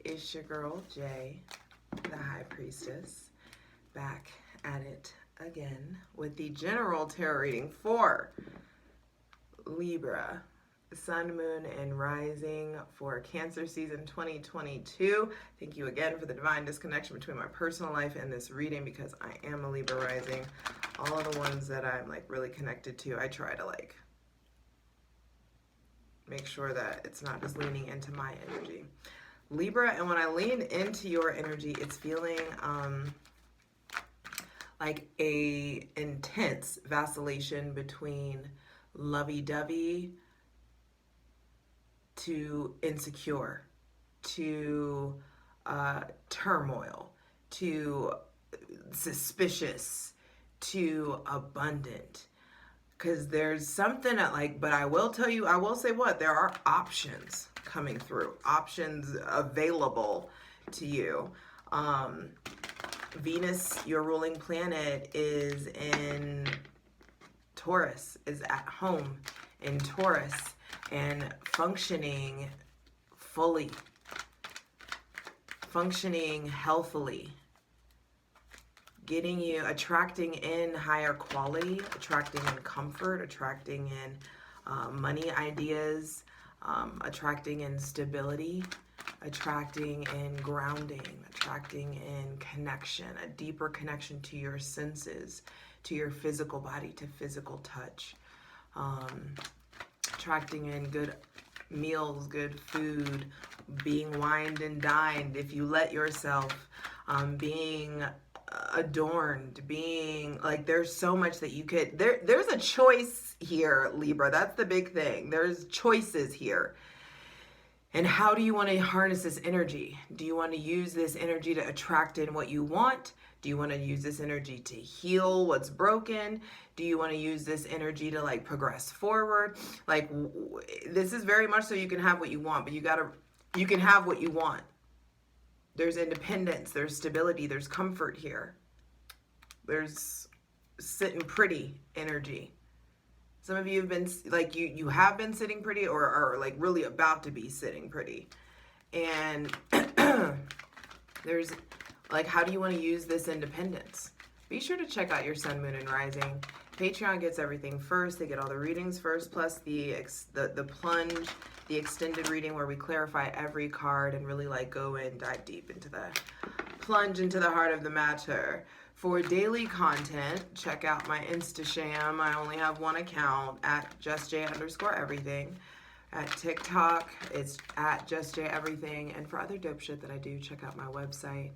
It's your girl, Jay, the High Priestess, back at it again with the general tarot reading for Libra, Sun, Moon, and Rising for Cancer season 2022. Thank you again for the divine disconnection between my personal life and this reading, because I am a Libra rising. All of the ones that I'm like really connected to, I try to like make sure that it's not just leaning into my energy. Libra, and when I lean into your energy, it's feeling like a intense vacillation between lovey-dovey to insecure, to turmoil, to suspicious, to abundant. Because there's something that like, but I will tell you, I will say what, there are options coming through, options available to you. Venus, your ruling planet, is in Taurus, is at home in Taurus and functioning fully, functioning healthily, getting you, attracting in higher quality, attracting in comfort, attracting in money ideas, attracting in stability, attracting in grounding, attracting in connection, a deeper connection to your senses, to your physical body, to physical touch, attracting in good meals, good food, being wined and dined if you let yourself, being adorned, being like, there's so much that you could, there's a choice here, Libra. That's the big thing. There's choices here. And how do you want to harness this energy? Do you want to use this energy to attract in what you want? Do you want to use this energy to heal what's broken? Do you want to use this energy to like progress forward? Like, this is very much so you can have what you want, but you can have what you want. There's independence, there's stability, there's comfort here. There's sitting pretty energy. Some of you have been, like, you have been sitting pretty, or are like really about to be sitting pretty. And there's like, how do you want to use this independence? Be sure to check out your Sun, Moon, and Rising. Patreon gets everything first. They get all the readings first, plus the plunge, the extended reading where we clarify every card and really like go in, dive deep into the plunge into the heart of the matter. For daily content, check out my Instasham. I only have one account, at justj_everything. At TikTok, it's at justjeverything. And for other dope shit that I do, check out my website,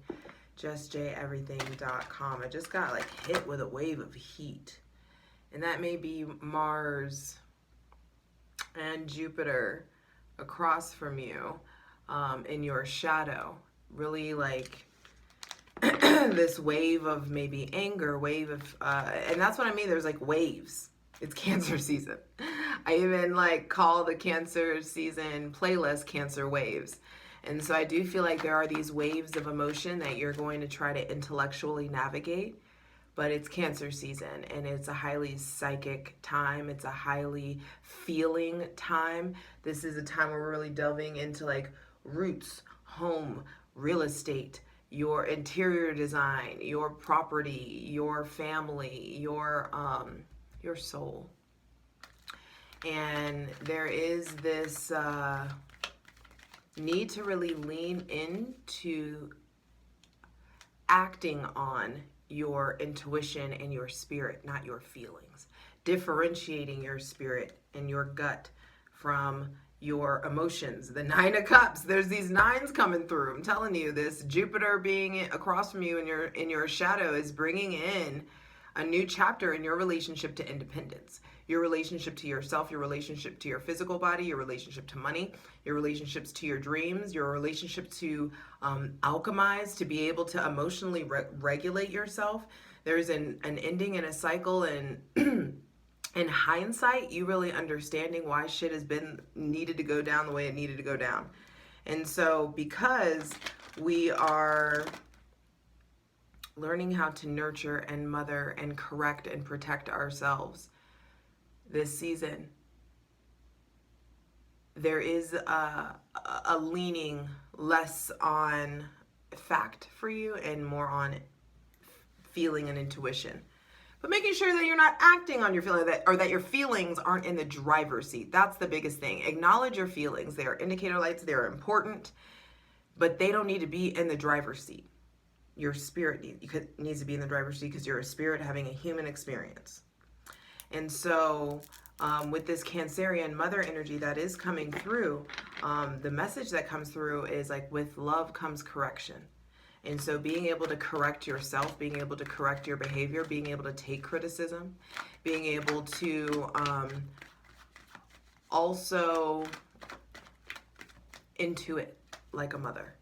justjeverything.com. I just got like hit with a wave of heat. And that may be Mars and Jupiter across from you, in your shadow. Really like this wave of maybe anger, wave of, and that's what I mean, there's like waves. It's Cancer season. I even like call the Cancer season playlist Cancer Waves. And so I do feel like there are these waves of emotion that you're going to try to intellectually navigate, but it's Cancer season and it's a highly psychic time. It's a highly feeling time. This is a time where we're really delving into like roots, home, real estate, your interior design, your property, your family, your soul. And there is this need to really lean into acting on your intuition and your spirit, not your feelings. Differentiating your spirit and your gut from your emotions. The Nine of Cups, there's these nines coming through. I'm telling you, this Jupiter being across from you in your shadow is bringing in a new chapter in your relationship to independence, your relationship to yourself, your relationship to your physical body, your relationship to money, your relationships to your dreams, your relationship to alchemize, to be able to emotionally regulate yourself. There's an ending in a cycle, and in hindsight, you really understanding why shit has been needed to go down the way it needed to go down. And so because we are learning how to nurture and mother and correct and protect ourselves this season, there is a leaning less on fact for you and more on feeling and intuition. But making sure that you're not acting on your feeling, or that your feelings aren't in the driver's seat. That's the biggest thing. Acknowledge your feelings. They are indicator lights. They're important, but they don't need to be in the driver's seat. Your spirit needs to be in the driver's seat because you're a spirit having a human experience. And so with this Cancerian mother energy that is coming through, the message that comes through is like, with love comes correction. And so being able to correct yourself, being able to correct your behavior, being able to take criticism, being able to also intuit like a mother.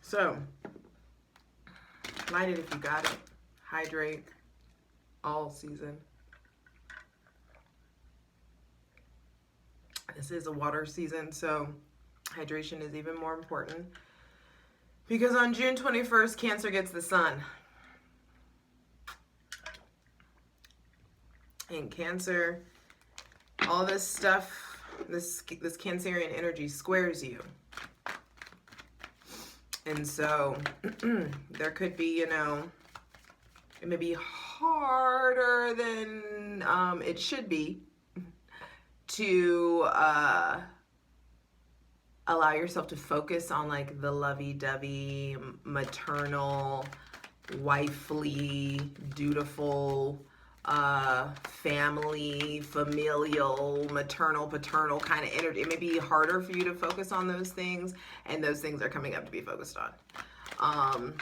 So light it if you got it. Hydrate all season. This is a water season, so hydration is even more important. Because on June 21st, Cancer gets the sun. And Cancer, all this stuff, this Cancerian energy squares you. And so there could be, you know, it may be harder than it should be to allow yourself to focus on like the lovey-dovey, maternal, wifely, dutiful, family, familial, maternal, paternal kind of energy. It may be harder for you to focus on those things, and those things are coming up to be focused on.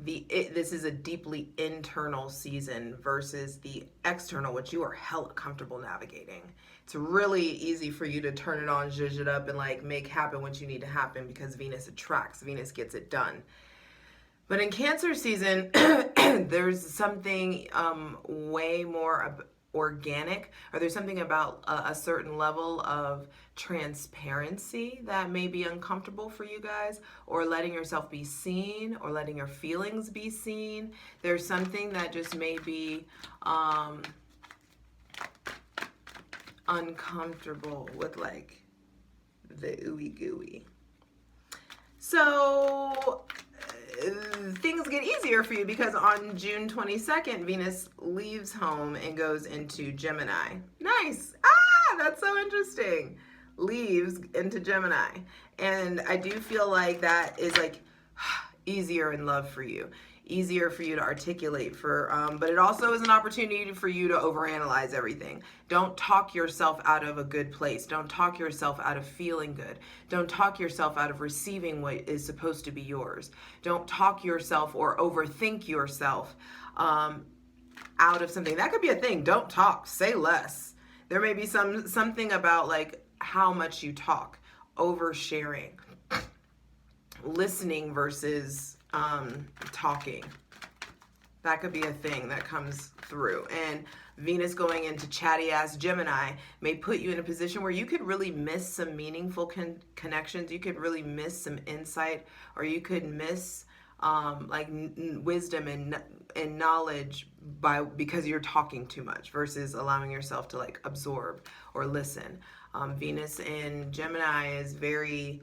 This is a deeply internal season versus the external, which you are hella comfortable navigating. It's really easy for you to turn it on, zhuzh it up, and like make happen what you need to happen because Venus attracts, Venus gets it done. But in Cancer season, there's something way more organic, or there's something about a certain level of transparency that may be uncomfortable for you guys, or letting yourself be seen, or letting your feelings be seen. There's something that just may be uncomfortable with like the ooey gooey. So things get easier for you because on June 22nd, Venus leaves home and goes into Gemini. Nice. Ah, that's so interesting. Leaves into Gemini. And I do feel like that is like easier in love for you. Easier for you to articulate but it also is an opportunity for you to overanalyze everything. Don't talk yourself out of a good place. Don't talk yourself out of feeling good. Don't talk yourself out of receiving what is supposed to be yours. Don't talk yourself or overthink yourself out of something. That could be a thing. Don't talk, say less. There may be something about like how much you talk, oversharing, listening versus talking. That could be a thing that comes through. And Venus going into chatty ass Gemini may put you in a position where you could really miss some meaningful connections. You could really miss some insight, or you could miss wisdom and knowledge because you're talking too much versus allowing yourself to like absorb or listen. Venus in Gemini is very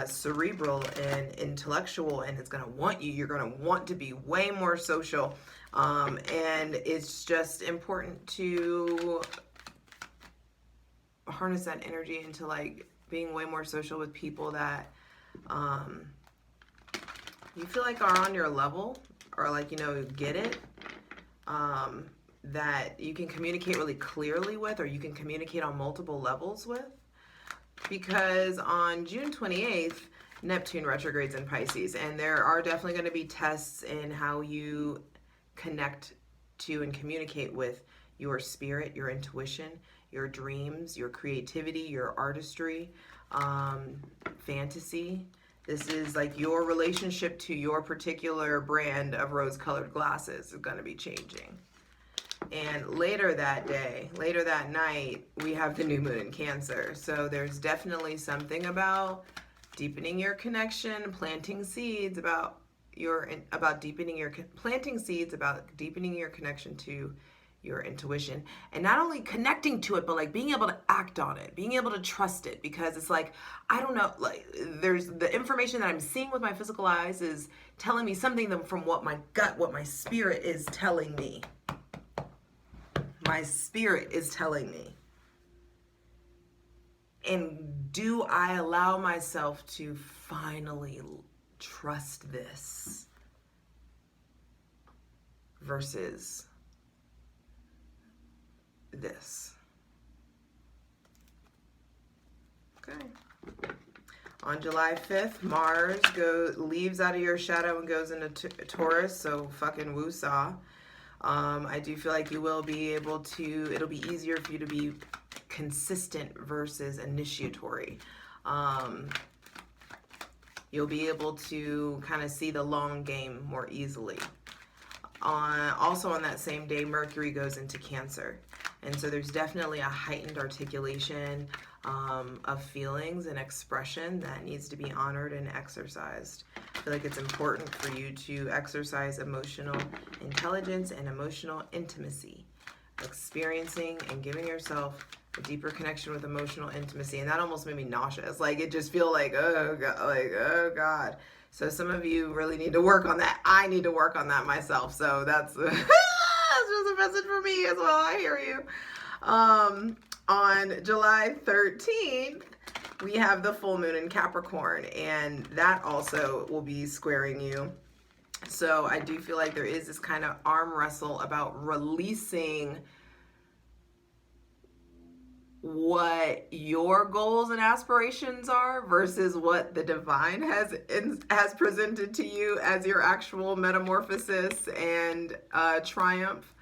cerebral and intellectual, and it's going to want you. You're going to want to be way more social. And it's just important to harness that energy into like being way more social with people that you feel like are on your level, or like, you know, get it. That you can communicate really clearly with, or you can communicate on multiple levels with. Because on June 28th, Neptune retrogrades in Pisces, and there are definitely going to be tests in how you connect to and communicate with your spirit, your intuition, your dreams, your creativity, your artistry, fantasy. This is like your relationship to your particular brand of rose-colored glasses is going to be changing. And later that day, later that night, we have the new moon in Cancer. So there's definitely something about deepening your connection, planting seeds about deepening your connection to your intuition, and not only connecting to it, but like being able to act on it, being able to trust it, because it's like, I don't know, like there's the information that I'm seeing with my physical eyes is telling me something from what my gut, what my spirit is telling me. My spirit is telling me. And do I allow myself to finally trust this versus this? Okay. On July 5th, Mars leaves out of your shadow and goes into Taurus, so fucking woosah. I do feel like you will be able to, it'll be easier for you to be consistent versus initiatory. You'll be able to kind of see the long game more easily. Also on that same day, Mercury goes into Cancer. And so there's definitely a heightened articulation of feelings and expression that needs to be honored and exercised. I feel like it's important for you to exercise emotional intelligence and emotional intimacy, experiencing and giving yourself a deeper connection with emotional intimacy. And that almost made me nauseous. Like, it just feel like, oh God, like, oh God. So some of you really need to work on that. I need to work on that myself. So that's, that's just a message for me as well. I hear you. On July 13th, we have the full moon in Capricorn, and that also will be squaring you. So I do feel like there is this kind of arm wrestle about releasing what your goals and aspirations are versus what the divine has presented to you as your actual metamorphosis and triumph.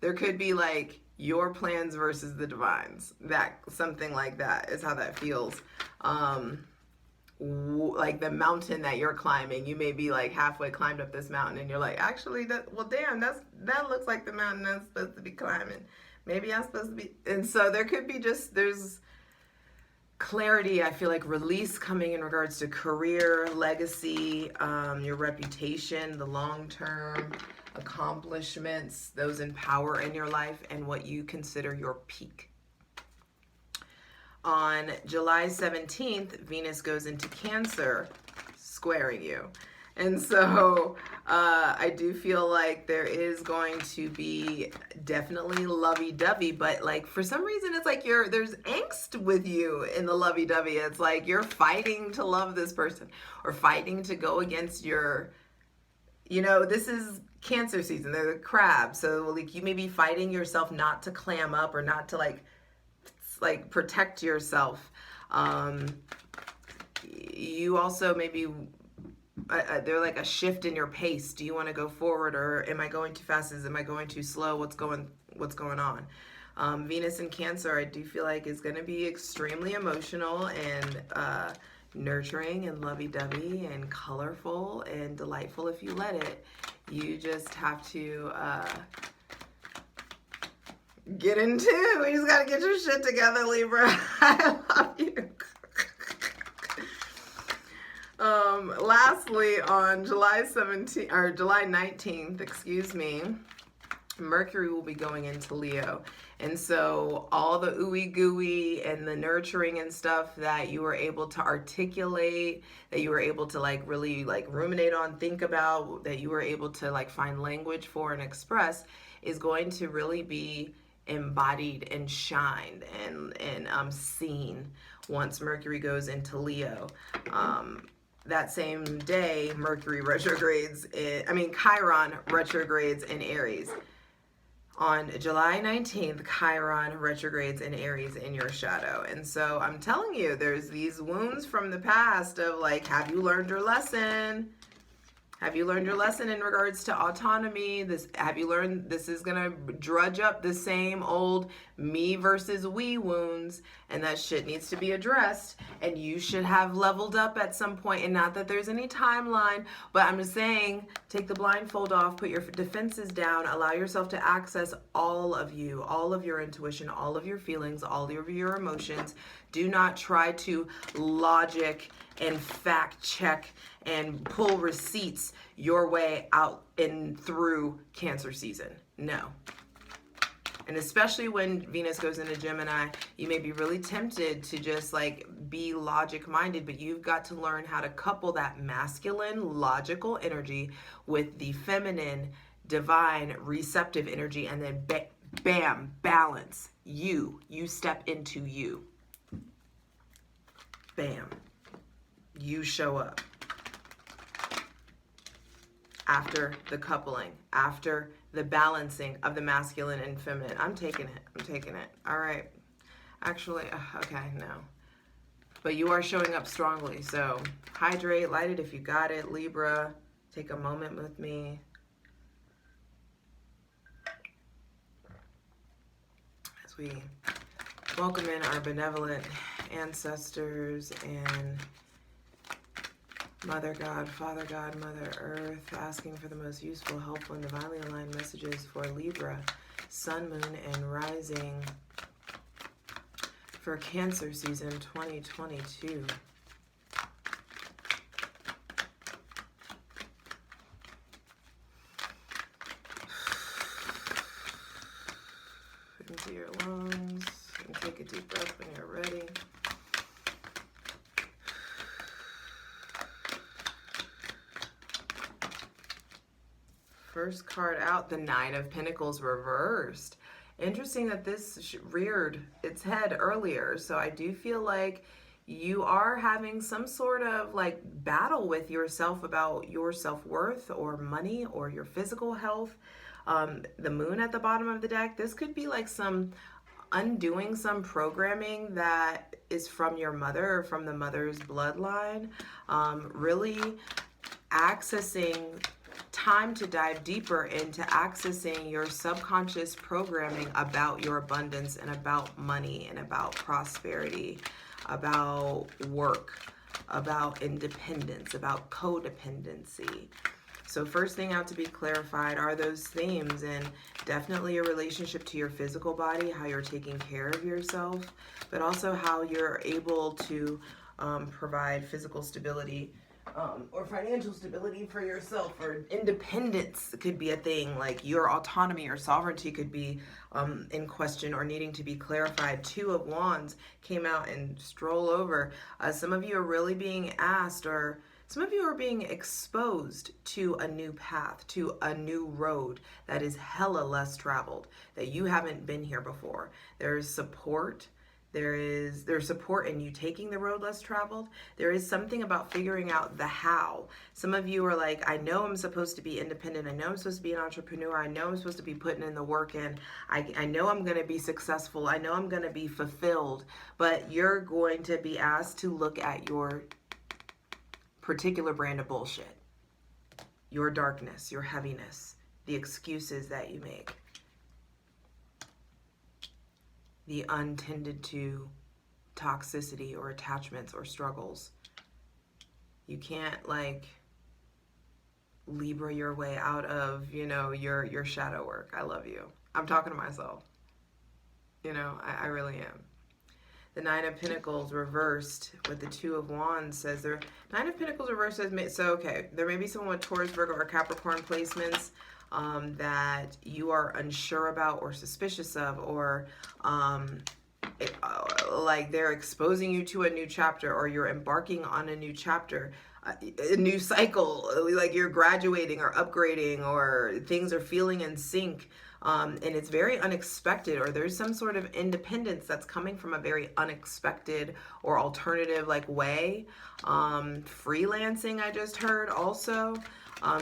There could be like your plans versus the divine's. That something like that is how that feels. Like the mountain that you're climbing, you may be like halfway climbed up this mountain and you're like, actually, that looks like the mountain I'm supposed to be climbing. Maybe I'm supposed to be. And so there could be there's clarity, I feel like, release coming in regards to career, legacy, your reputation, the long-term accomplishments, those in power in your life, and what you consider your peak. On July 17th, Venus goes into Cancer, squaring you. And so I do feel like there is going to be definitely lovey-dovey, but like for some reason it's like there's angst with you in the lovey-dovey. It's like you're fighting to love this person or fighting to go against your, this is Cancer season. They're the crabs. So like you may be fighting yourself not to clam up or not to like protect yourself. You also maybe they're like a shift in your pace. Do you want to go forward, or am I going too fast? Am I going too slow? What's going on? Venus in Cancer, I do feel like is going to be extremely emotional and nurturing and lovey-dovey and colorful and delightful if you let it. You just have to get into it. You just got to get your shit together, Libra. I love you. Lastly, on July 19th, excuse me, Mercury will be going into Leo. And so all the ooey gooey and the nurturing and stuff that you were able to articulate, that you were able to like really like ruminate on, think about, that you were able to like find language for and express is going to really be embodied and shined and seen once Mercury goes into Leo. That same day, Chiron retrogrades in Aries. On July 19th, Chiron retrogrades in Aries in your shadow. And so I'm telling you, there's these wounds from the past of like, have you learned your lesson? Have you learned your lesson in regards to autonomy? Have you learned this is going to drudge up the same old me versus we wounds, and that shit needs to be addressed, and you should have leveled up at some point. And not that there's any timeline, but I'm just saying, take the blindfold off, put your defenses down, allow yourself to access all of you, all of your intuition, all of your feelings, all of your emotions. Do not try to logic and fact check and pull receipts your way out and through Cancer season. No. And especially when Venus goes into Gemini, you may be really tempted to just like be logic minded, but you've got to learn how to couple that masculine, logical energy with the feminine, divine, receptive energy, and then bam, balance. You step into you. Bam. You show up. After the coupling, after the balancing of the masculine and feminine. I'm taking it. All right. Actually, okay, no. But you are showing up strongly. So hydrate, light it if you got it. Libra, take a moment with me. As we welcome in our benevolent ancestors and Mother God, Father God, Mother Earth, asking for the most useful, helpful, and divinely aligned messages for Libra, Sun, Moon, and Rising for Cancer season 2022. Into your lungs, and take a deep breath when you're ready. First card out, the Nine of Pentacles reversed. Interesting that this reared its head earlier. So I do feel like you are having some sort of like battle with yourself about your self-worth or money or your physical health. The Moon at the bottom of the deck, this could be like some undoing some programming that is from your mother or from the mother's bloodline. Really accessing time to dive deeper into accessing your subconscious programming about your abundance and about money and about prosperity, about work, about independence, about codependency. So first thing out to be clarified are those themes, and definitely your relationship to your physical body, how you're taking care of yourself, but also how you're able to provide physical stability or financial stability for yourself, or independence could be a thing, like your autonomy or sovereignty could be in question or needing to be clarified. Two of Wands came out and stroll over. Some of you are really being asked, or some of you are being exposed to a new path, to a new road that is hella less traveled, that you haven't been here before. There's support. There's support in you taking the road less traveled. There is something about figuring out the how. Some of you are like, I know I'm supposed to be independent. I know I'm supposed to be an entrepreneur. I know I'm supposed to be putting in the work in. I know I'm going to be successful. I know I'm going to be fulfilled. But you're going to be asked to look at your particular brand of bullshit. Your darkness, your heaviness, the excuses that you make. The untended to toxicity or attachments or struggles. You can't like Libra your way out of, you know, your shadow work. I love you. I'm talking to myself. You know, I really am. The Nine of Pentacles reversed with the Two of Wands says there. Nine of Pentacles reversed says, so okay, there may be someone with Taurus, Virgo, or Capricorn placements that you are unsure about or suspicious of, or like they're exposing you to a new chapter, or you're embarking on a new chapter, a new cycle, like you're graduating or upgrading, or things are feeling in sync. And it's very unexpected, or there's some sort of independence that's coming from a very unexpected or alternative like way. Freelancing, I just heard also.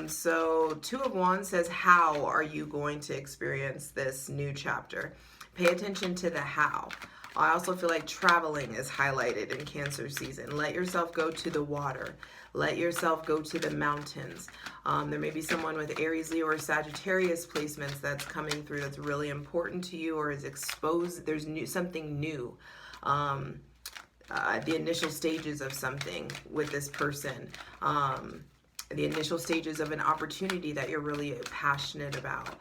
So Two of Wands says, how are you going to experience this new chapter? Pay attention to the how. I also feel like traveling is highlighted in Cancer season. Let yourself go to the water. Let yourself go to the mountains. There may be someone with Aries, Leo, or Sagittarius placements that's coming through that's really important to you, or is exposed. There's something new. The initial stages of something with this person. The initial stages of an opportunity that you're really passionate about.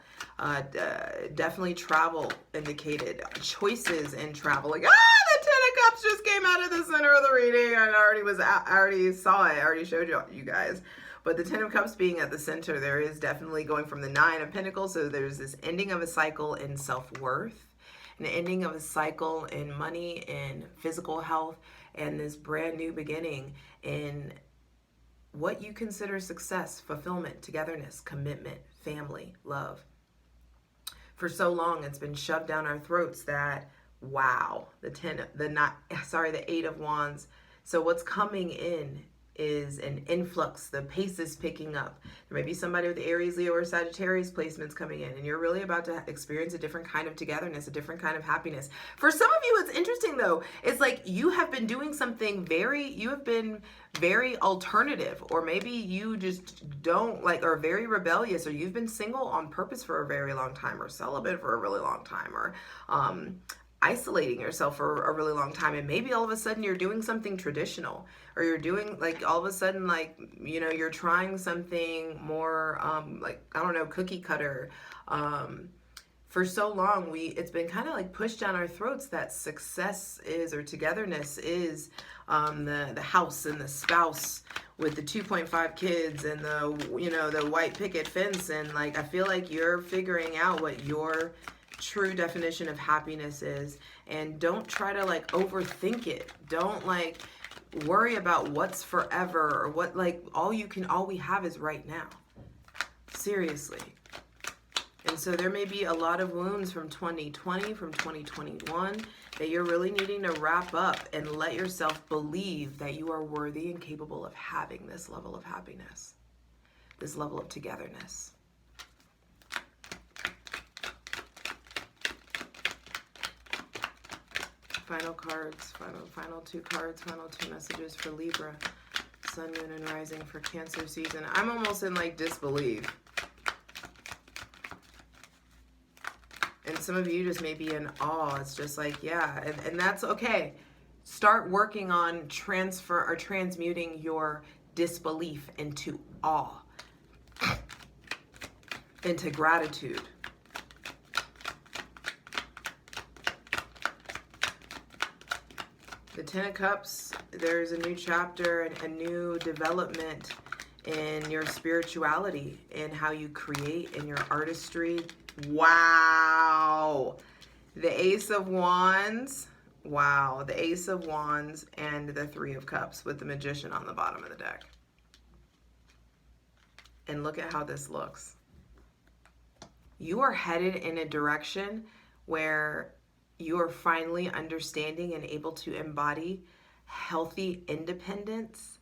Definitely travel indicated. Choices in travel. Like, the Ten of Cups just came out of the center of the reading. I already saw it. I already showed you guys. But the Ten of Cups being at the center, there is definitely going from the Nine of Pentacles. So there's this ending of a cycle in self-worth, an ending of a cycle in money and physical health, and this brand new beginning in what you consider success, fulfillment, togetherness, commitment, family, love. For so long, it's been shoved down our throats that, wow, the Eight of Wands. So what's coming in is an influx. The pace is picking up. There may be somebody with Aries, Leo, or Sagittarius placements coming in, and you're really about to experience a different kind of togetherness, a different kind of happiness. For some of you, it's interesting though. It's like you have been doing something you have been very alternative, or maybe you just don't like, are very rebellious, or you've been single on purpose for a very long time, or celibate for a really long time, or isolating yourself for a really long time, and maybe all of a sudden you're doing something traditional, or you're doing like all of a sudden, like, you know, you're trying something more like, I don't know, cookie cutter. For so long it's been kind of like pushed down our throats that success is, or togetherness is, the house and the spouse with the 2.5 kids and the, you know, the white picket fence. And like, I feel like you're figuring out what your true definition of happiness is, and don't try to like overthink it. Don't like worry about what's forever, or what, like, all we have is right now. Seriously. And so there may be a lot of wounds from 2020, from 2021, that you're really needing to wrap up and let yourself believe that you are worthy and capable of having this level of happiness, this level of togetherness. Final cards, final two cards, final two messages for Libra, Sun, Moon, and Rising for Cancer season. I'm almost in like disbelief. And some of you just may be in awe. It's just like, yeah, and that's okay. Start working on transmuting your disbelief into awe, into gratitude. The Ten of Cups, there's a new chapter and a new development in your spirituality, in how you create, in your artistry. Wow. The Ace of Wands. Wow. The Ace of Wands and the Three of Cups with the Magician on the bottom of the deck. And look at how this looks. You are headed in a direction where you are finally understanding and able to embody healthy independence,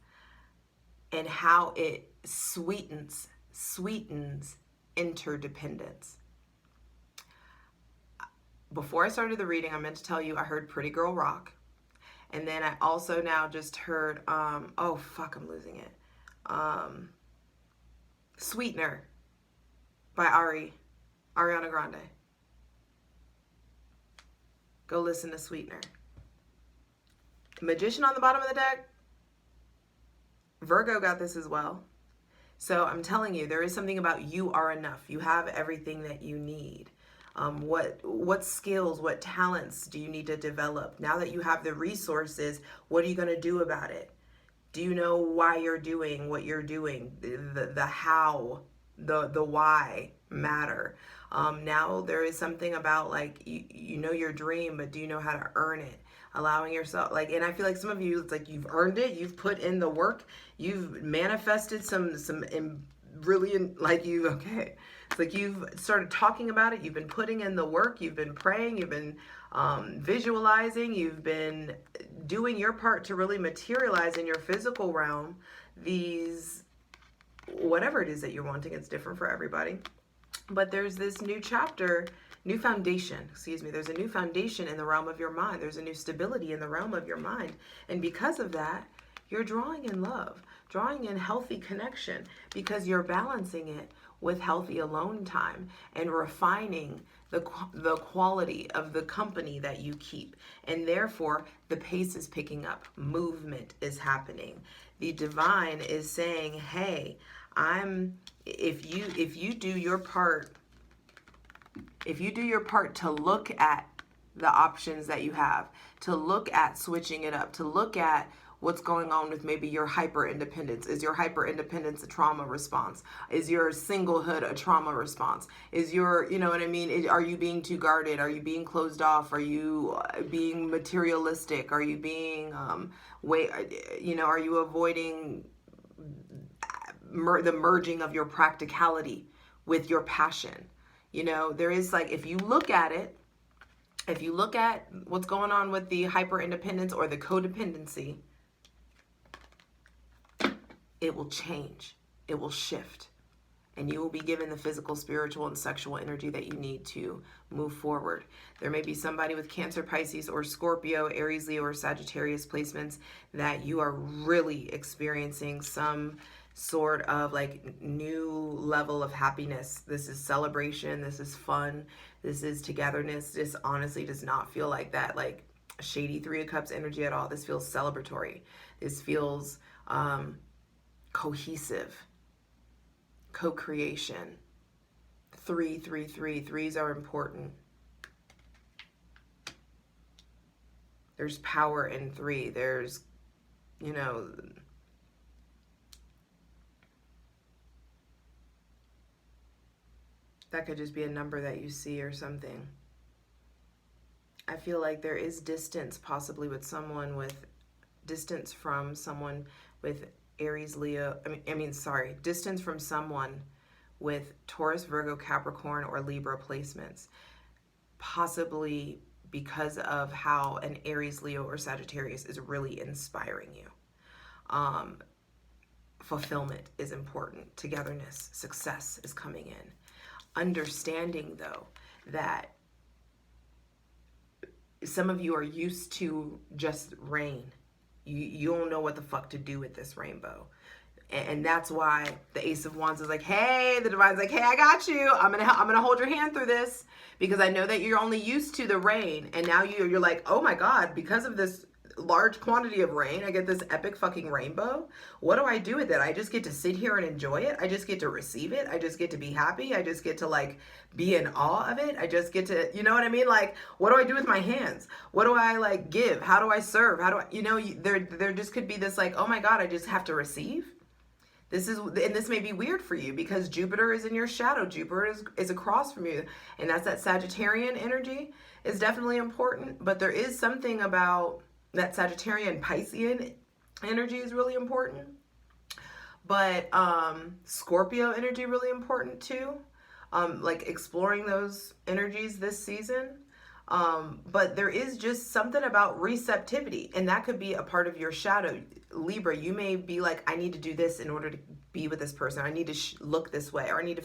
and how it sweetens interdependence. Before I started the reading, I meant to tell you I heard Pretty Girl Rock. And then I also now just heard, oh fuck, I'm losing it. Sweetener by Ariana Grande. Go listen to Sweetener. Magician on the bottom of the deck. Virgo got this as well. So I'm telling you, there is something about you are enough. You have everything that you need. What skills, what talents do you need to develop? Now that you have the resources, what are you going to do about it? Do you know why you're doing what you're doing? The how, the why matter. Now there is something about like, you know your dream, but do you know how to earn it? Allowing yourself, like, and I feel like some of you, it's like you've earned it, you've put in the work, you've manifested some brilliant, like okay. It's like you've started talking about it, you've been putting in the work, you've been praying, you've been visualizing, you've been doing your part to really materialize in your physical realm these, whatever it is that you're wanting. It's different for everybody. But there's this new chapter, new foundation, there's a new foundation in the realm of your mind. There's a new stability in the realm of your mind. And because of that, you're drawing in love, drawing in healthy connection, because you're balancing it with healthy alone time and refining the quality of the company that you keep. And therefore, the pace is picking up. Movement is happening. The divine is saying, hey, if you do your part, to look at the options that you have, to look at switching it up, to look at what's going on with maybe your hyper independence. Is your hyper independence a trauma response? Is your singlehood a trauma response? Is your, you know what I mean? Are you being too guarded? Are you being closed off? Are you being materialistic? Are you being, are you avoiding the merging of your practicality with your passion? You know, there is like, if you look at what's going on with the hyper independence or the codependency, it will change, it will shift, and you will be given the physical, spiritual, and sexual energy that you need to move forward. There may be somebody with Cancer, Pisces, or Scorpio, Aries, Leo, or Sagittarius placements that you are really experiencing some sort of like new level of happiness. This is celebration, this is fun, this is togetherness. This honestly does not feel like that like shady Three of Cups energy at all. This feels celebratory. This feels cohesive, co-creation. 3, 3, 3. Threes are important. There's power in 3. There's, you know, that could just be a number that you see or something. I feel like there is distance possibly with someone with distance from someone with Aries, Leo, distance from someone with Taurus, Virgo, Capricorn, or Libra placements, possibly because of how an Aries, Leo, or Sagittarius is really inspiring you. Fulfillment is important. Togetherness, success is coming in. Understanding, though, that some of you are used to just rain. You don't know what the fuck to do with this rainbow. And that's why the Ace of Wands is like, hey, the Divine's like, hey, I got you. I'm gonna hold your hand through this, because I know that you're only used to the rain, and now you're like, oh my God, because of this large quantity of rain, I get this epic fucking rainbow. What do I do with it? I just get to sit here and enjoy it. I just get to receive it. I just get to be happy. I just get to like be in awe of it. I just get to, you know what I mean? Like, what do I do with my hands? What do I like give? How do I serve? How do I, you know, there just could be this like, oh my God, I just have to receive. This may be weird for you because Jupiter is in your shadow. Jupiter is across from you. And that's that Sagittarian energy is definitely important. But there is something about that Sagittarian Piscean energy is really important. But Scorpio energy really important too. Like exploring those energies this season. But there is just something about receptivity, and that could be a part of your shadow. Libra, you may be like, I need to do this in order to be with this person. I need to look this way, or I need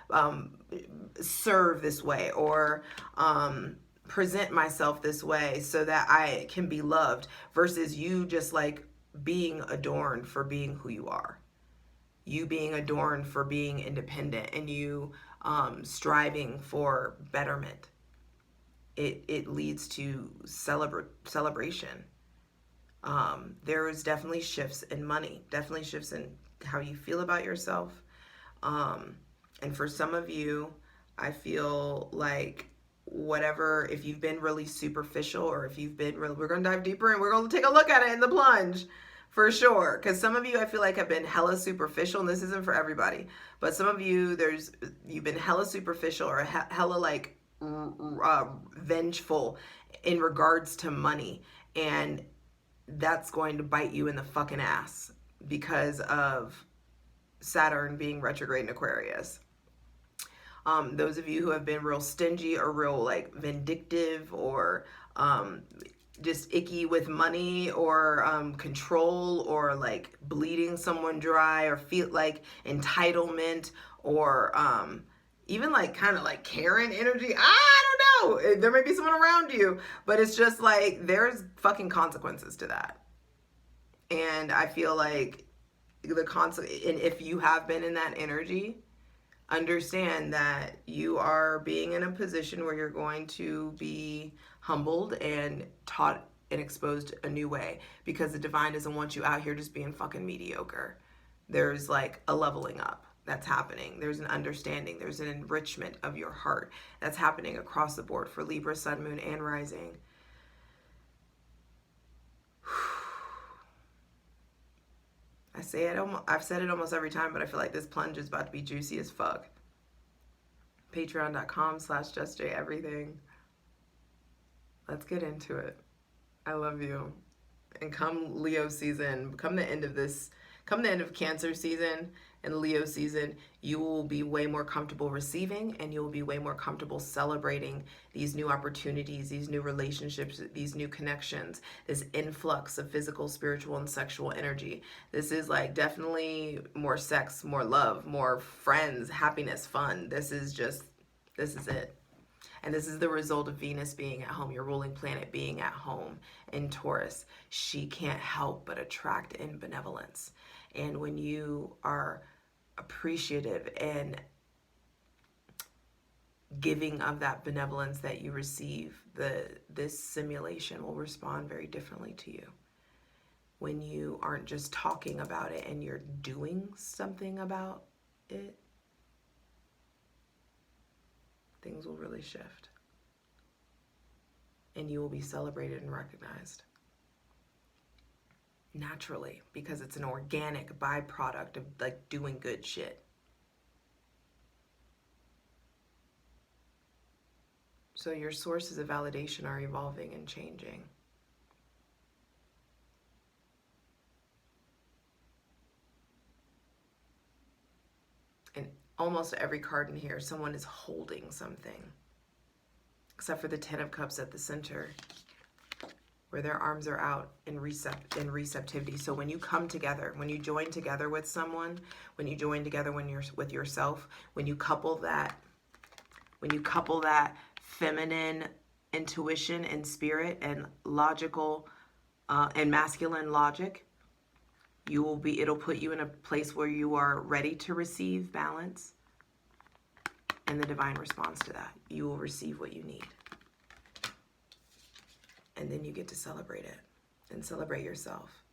to serve this way, or present myself this way so that I can be loved, versus you just like being adorned for being who you are. You being adorned for being independent, and you striving for betterment. It leads to celebration. There is definitely shifts in money, definitely shifts in how you feel about yourself. And for some of you, I feel like whatever, if you've been really superficial, or if you've been really, we're going to dive deeper and we're going to take a look at it in the plunge for sure. Because some of you, I feel like, have been hella superficial, and this isn't for everybody, but some of you, you've been hella superficial or hella like vengeful in regards to money, and that's going to bite you in the fucking ass because of Saturn being retrograde in Aquarius. Those of you who have been real stingy or real like vindictive, or just icky with money, or control, or like bleeding someone dry, or feel like entitlement, or even like kind of like Karen energy. I don't know. There may be someone around you, but it's just like there's fucking consequences to that. And I feel like and if you have been in that energy, understand that you are being in a position where you're going to be humbled and taught and exposed a new way, because the divine doesn't want you out here just being fucking mediocre. There's like a leveling up that's happening. There's an understanding. There's an enrichment of your heart that's happening across the board for Libra, Sun, Moon, and Rising. I've said it almost every time, but I feel like this plunge is about to be juicy as fuck. Patreon.com/justjeverything. Let's get into it. I love you. And come Leo season, come the end of Cancer season and Leo season, you will be way more comfortable receiving, and you will be way more comfortable celebrating these new opportunities, these new relationships, these new connections, this influx of physical, spiritual, and sexual energy. This is like definitely more sex, more love, more friends, happiness, fun. This is it. And this is the result of Venus being at home, your ruling planet being at home in Taurus. She can't help but attract in benevolence. And when you are appreciative and giving of that benevolence that you receive, this simulation will respond very differently to you. When you aren't just talking about it and you're doing something about it, things will really shift. And you will be celebrated and recognized naturally, because it's an organic byproduct of like doing good shit. So your sources of validation are evolving and changing. And almost every card in here, someone is holding something. Except for the 10 of Cups at the center, where their arms are out in receptivity. So when you come together, when you join together with someone, when you join together when you're with yourself, when you couple that feminine intuition and spirit and logical and masculine logic, it'll put you in a place where you are ready to receive balance, and the divine response to that. You will receive what you need. And then you get to celebrate it and celebrate yourself.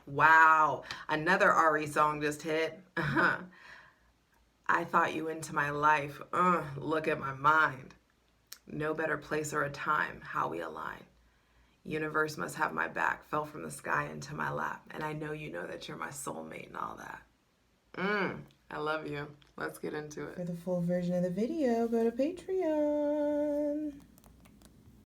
Wow, another Ari song just hit. I thought you into my life. Look at my mind. No better place or a time, how we align. Universe must have my back, fell from the sky into my lap. And I know you know that you're my soulmate and all that. I love you. Let's get into it. For the full version of the video, go to Patreon.